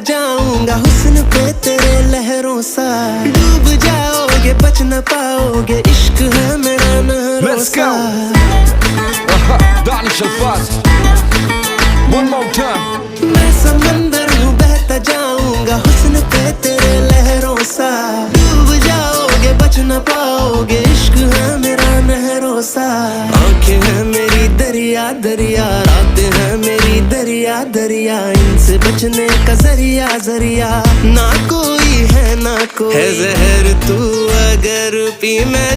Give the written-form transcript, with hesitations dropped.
जाऊंगा हुस्न पे तेरे लहरों सा, डूब जाओगे बच न पाओगे, इश्क है मेरा नहरों सा। मैं समंदर हूँ बहता जाऊंगा हुस्न पे तेरे लहरों सा, डूब जाओगे बच न पाओगे, इश्क है मेरा नहरों सा। आंखें हैं मेरी दरिया दरिया, रातें हैं मेरी दरिया दरिया, इनसे बचने का जरिया जरिया ना कोई है ना कोई है। जहर तू अगर पी मैं